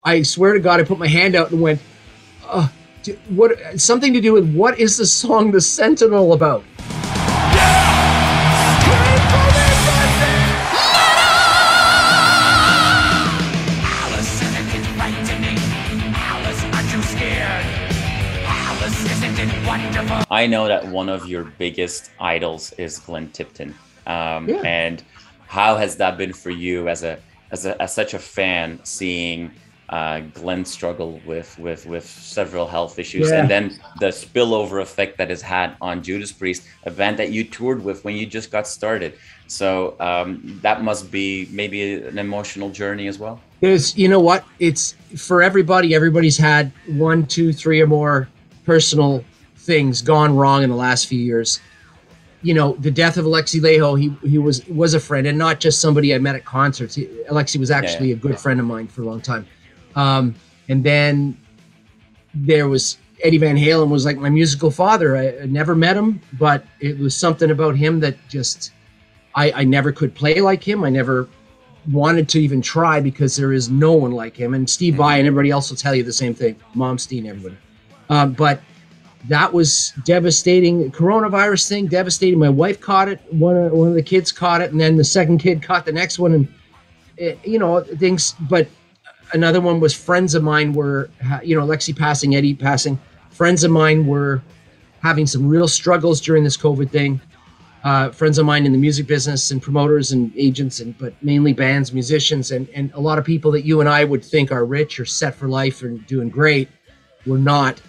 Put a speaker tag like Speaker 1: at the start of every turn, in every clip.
Speaker 1: I swear to God, I put my hand out and went, what? Something to do with what is the song "The Sentinel" about?
Speaker 2: I know that one of your biggest idols is Glenn Tipton, and how has that been for you as such a fan, seeing Glenn struggle with several health issues, and then the spillover effect that has had on Judas Priest, a band that you toured with when you just got started. So that must be maybe an emotional journey as well.
Speaker 1: You know what? It's for everybody. Everybody's had 1, 2, 3 or more personal things gone wrong in the last few years. You know, the death of Alexi Laiho, he was a friend, and not just somebody I met at concerts. Alexi was actually a good friend of mine for a long time. And then there was Eddie Van Halen, was like my musical father. I never met him, but it was something about him that just, I never could play like him. I never wanted to even try, because there is no one like him. And Steve Vai and everybody else will tell you the same thing. Mom, Steen, everybody. But that was devastating. Coronavirus thing, devastating. My wife caught it. One of the kids caught it, and then the second kid caught the next one, and you know, things. But another one was friends of mine were, you know, Alexi passing, Eddie passing. Friends of mine were having some real struggles during this COVID thing. Friends of mine in the music business and promoters and agents, but mainly bands, musicians, and a lot of people that you and I would think are rich or set for life and doing great were not.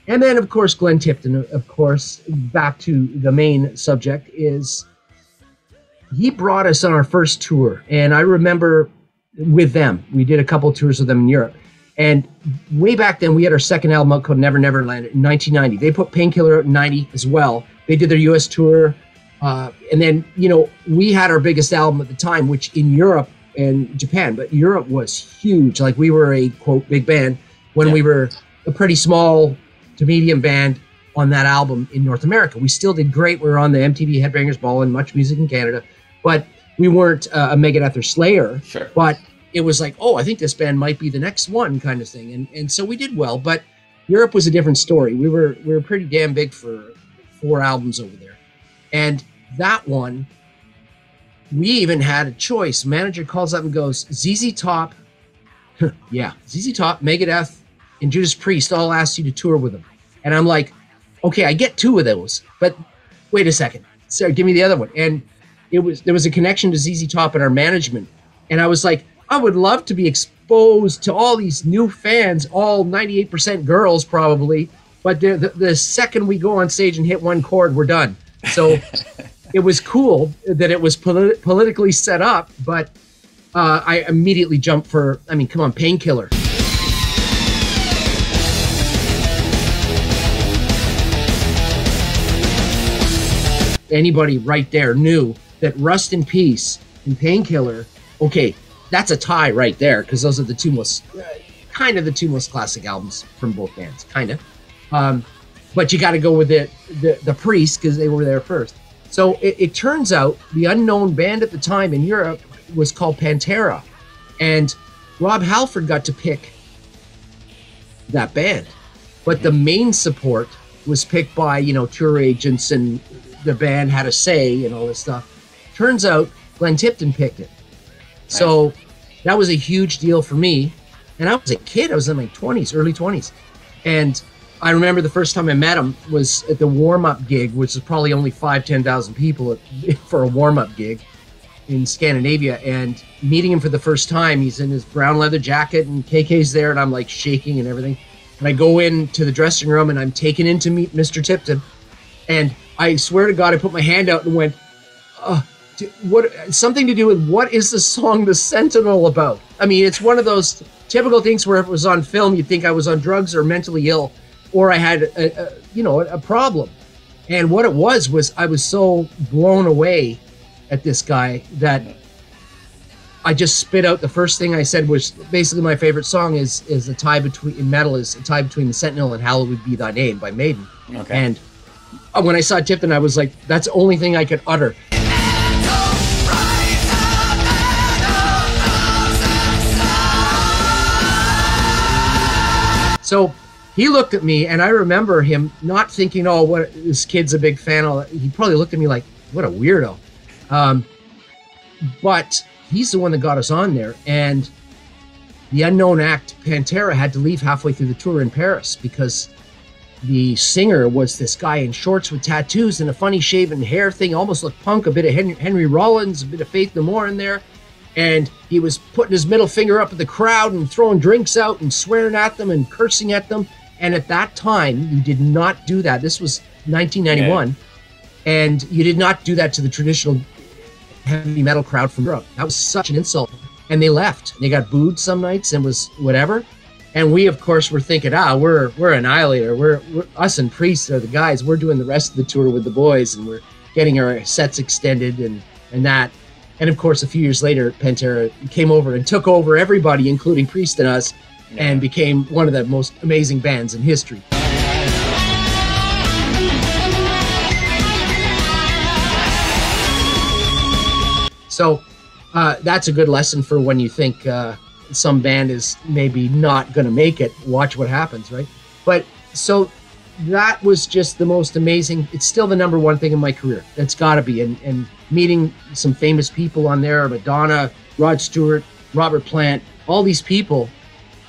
Speaker 1: And then, of course, Glenn Tipton, of course, back to the main subject, is he brought us on our first tour. And I remember with them, we did a couple tours with them in Europe. And way back then, we had our second album out called Never Never Land in 1990. They put Painkiller out in 90 as well. They did their US tour. And then, you know, we had our biggest album at the time, which in Europe and Japan, but Europe was huge. Like, we were a, quote, big band when we were a pretty small to medium band on that album in North America. We still did great. We were on the MTV Headbangers Ball and Much Music in Canada, but we weren't a Megadeth or Slayer. Sure. But it was like, oh, I think this band might be the next one, kind of thing. And so we did well, but Europe was a different story. We were pretty damn big for 4 albums over there. And that one, we even had a choice. Manager calls up and goes, ZZ Top, ZZ Top, Megadeth, and Judas Priest all asked you to tour with them. And I'm like, okay, I get 2 of those, but wait a second. So give me the other one. And there was a connection to ZZ Top and our management. And I was like, I would love to be exposed to all these new fans, all 98% girls probably. But the second we go on stage and hit one chord, we're done. So it was cool that it was politically set up, but I immediately jumped for, I mean, come on, Painkiller. Anybody right there knew that Rust in Peace and Painkiller, okay, that's a tie right there, because those are the two most classic albums from both bands, kind of. But you got to go with the Priest, because they were there first. So it turns out the unknown band at the time in Europe was called Pantera, and Rob Halford got to pick that band, but the main support was picked by, you know, tour agents, and the band had a say and all this stuff. Turns out Glenn Tipton picked it. Nice. So that was a huge deal for me. And I was a kid. I was in my 20s, early 20s. And I remember the first time I met him was at the warm-up gig, which was probably only 10,000 people for a warm-up gig in Scandinavia. And meeting him for the first time, he's in his brown leather jacket and KK's there, and I'm like shaking and everything. And I go into the dressing room and I'm taken in to meet Mr. Tipton. And I swear to God, I put my hand out and went, something to do with what is the song "The Sentinel" about? I mean, it's one of those typical things where if it was on film, you'd think I was on drugs or mentally ill, or I had a problem. And what it was I was so blown away at this guy that I just spit out the first thing I said was basically my favorite song is a tie between, in metal, is a tie between The Sentinel and Hallowed Be Thy Name by Maiden. Okay. And when I saw Tipton, I was like, that's the only thing I could utter. So he looked at me, and I remember him not thinking, oh, what, this kid's a big fan. He probably looked at me like, what a weirdo. But he's the one that got us on there. And the unknown act, Pantera, had to leave halfway through the tour in Paris because the singer was this guy in shorts with tattoos and a funny shaven hair thing, almost looked punk, a bit of Henry Rollins, a bit of Faith No More in there. And he was putting his middle finger up at the crowd and throwing drinks out and swearing at them and cursing at them. And at that time, you did not do that. This was 1991. Yeah. And you did not do that to the traditional heavy metal crowd from Europe. That was such an insult. And they left. They got booed some nights and was whatever. And we, of course, were thinking, we're Annihilator. We're us and Priest are the guys. We're doing the rest of the tour with the boys, and we're getting our sets extended and that. And of course, a few years later, Pantera came over and took over everybody, including Priest and us, and became one of the most amazing bands in history. So that's a good lesson for when you think some band is maybe not going to make it. Watch what happens, right? But so that was just the most amazing. It's still the number one thing in my career. That's got to be. And meeting some famous people on there, Madonna, Rod Stewart, Robert Plant, all these people,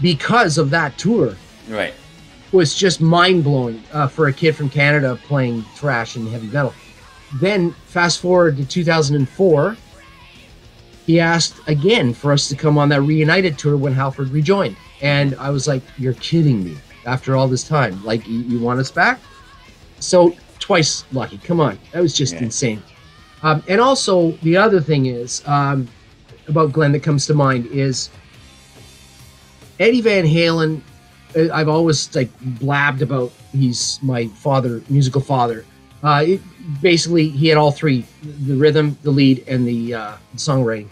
Speaker 1: because of that tour,
Speaker 2: right,
Speaker 1: was just mind-blowing for a kid from Canada playing thrash and heavy metal. Then fast forward to 2004, he asked again for us to come on that Reunited tour when Halford rejoined. And I was like, you're kidding me. After all this time, like, you want us back? So twice lucky. Come on. That was just insane. And also the other thing is about Glenn that comes to mind is Eddie Van Halen. I've always like blabbed about he's my father, musical father. Basically, he had all three: the rhythm, the lead, and the songwriting.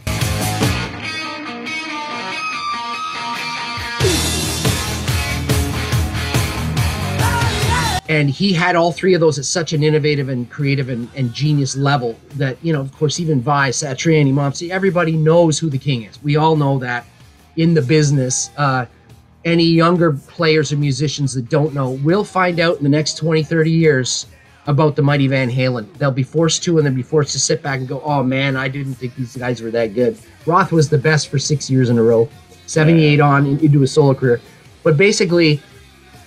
Speaker 1: And he had all three of those at such an innovative and creative and genius level that, you know, of course, even Vi, Satriani, Mopsy, everybody knows who the king is. We all know that in the business. Any younger players or musicians that don't know will find out in the next 20, 30 years about the mighty Van Halen. They'll be forced to, and they'll be forced to sit back and go, oh man, I didn't think these guys were that good. Roth was the best for 6 years in a row, 78 on into his solo career. But basically,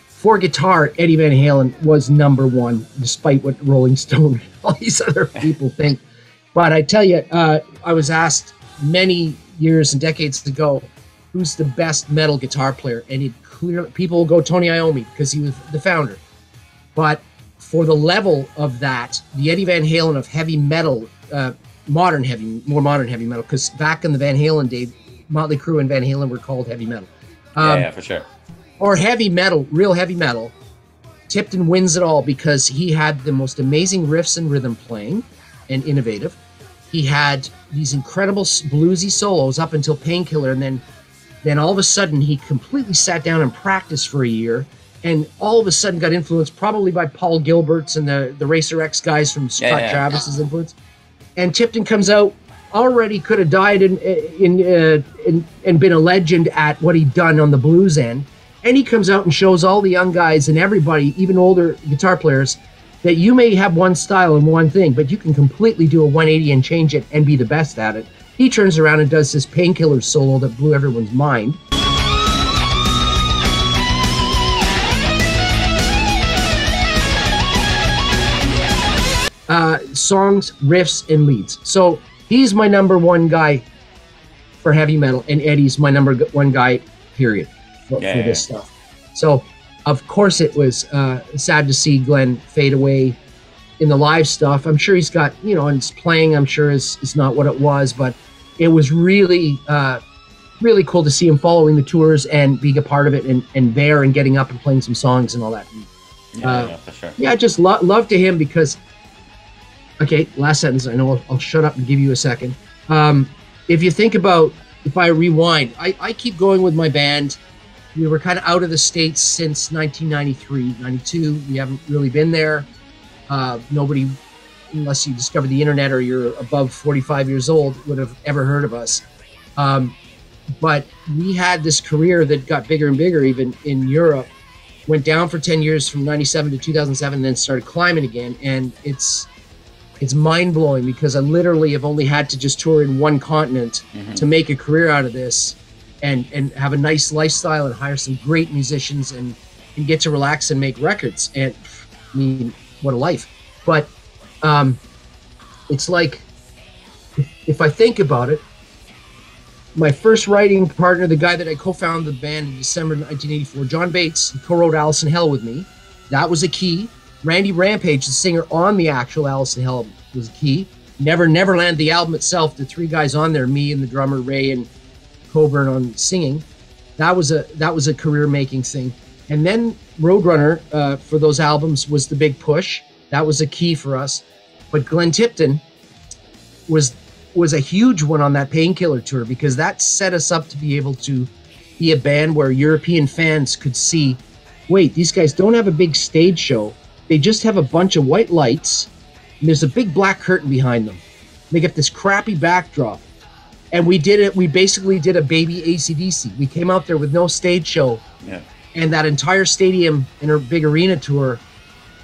Speaker 1: for guitar, Eddie Van Halen was number one, despite what Rolling Stone and all these other people think. But I tell you, I was asked many years and decades ago, who's the best metal guitar player? And people will go Tony Iommi because he was the founder. But for the level of that, the Eddie Van Halen of heavy metal, more modern heavy metal, because back in the Van Halen day, Motley Crue and Van Halen were called heavy metal.
Speaker 2: Yeah, for sure.
Speaker 1: Or heavy metal, real heavy metal. Tipton wins it all because he had the most amazing riffs and rhythm playing and innovative. He had these incredible bluesy solos up until Painkiller, and then all of a sudden he completely sat down and practiced for a year, and all of a sudden got influenced probably by Paul Gilbert's and the Racer X guys from Scott Travis's influence. And Tipton comes out, already could have died and been a legend at what he'd done on the blues end. And he comes out and shows all the young guys and everybody, even older guitar players, that you may have one style and one thing, but you can completely do a 180 and change it and be the best at it. He turns around and does this Painkiller solo that blew everyone's mind. Songs, riffs, and leads. So he's my number one guy for heavy metal, and Eddie's my number one guy, period, for this stuff. So, of course, it was sad to see Glenn fade away in the live stuff. I'm sure he's got, and his playing, I'm sure, is not what it was, but it was really, really cool to see him following the tours and being a part of it and there and getting up and playing some songs and all that.
Speaker 2: For sure.
Speaker 1: Yeah, just love to him because, okay, last sentence. I know I'll shut up and give you a second. If you think about, if I rewind, I keep going with my band. We were kind of out of the States since 1993, 92. We haven't really been there. Nobody, unless you discover the internet or you're above 45 years old, would have ever heard of us. But we had this career that got bigger and bigger, even in Europe. went down for 10 years from 97 to 2007, and then started climbing again. And it's mind-blowing because I literally have only had to just tour in one continent to make a career out of this and have a nice lifestyle and hire some great musicians and get to relax and make records. And I mean, what a life. But it's like, if I think about it, my first writing partner, the guy that I co-founded the band in December 1984, John Bates, he co-wrote Alison Hell with me. That was a key. Randy Rampage, the singer on the actual Alison Hell, was a key. Neverland, the album itself, the three guys on there, me and the drummer Ray and Coburn on singing, that was a career-making thing. And then Roadrunner for those albums was the big push. That was a key for us. But Glenn Tipton was a huge one on that Painkiller tour because that set us up to be able to be a band where European fans could see, wait, these guys don't have a big stage show. They just have a bunch of white lights, and there's a big black curtain behind them. They get this crappy backdrop. And we did it. We basically did a baby AC/DC. We came out there with no stage show.
Speaker 2: Yeah.
Speaker 1: And that entire stadium in our big arena tour,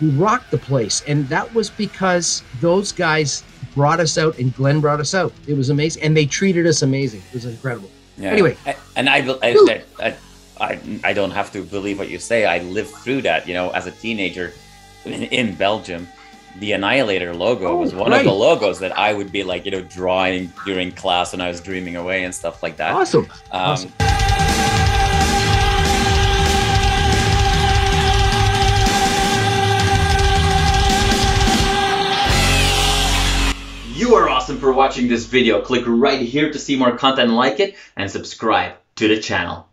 Speaker 1: we rocked the place. And that was because those guys brought us out and Glenn brought us out. It was amazing. And they treated us amazing. It was incredible. Yeah. Anyway.
Speaker 2: And I don't have to believe what you say. I lived through that, you know, as a teenager in Belgium. The Annihilator logo was one of the logos that I would be like, you know, drawing during class when I was dreaming away and stuff like that.
Speaker 1: Awesome. Awesome.
Speaker 2: You are awesome for watching this video. Click right here to see more content like it and subscribe to the channel.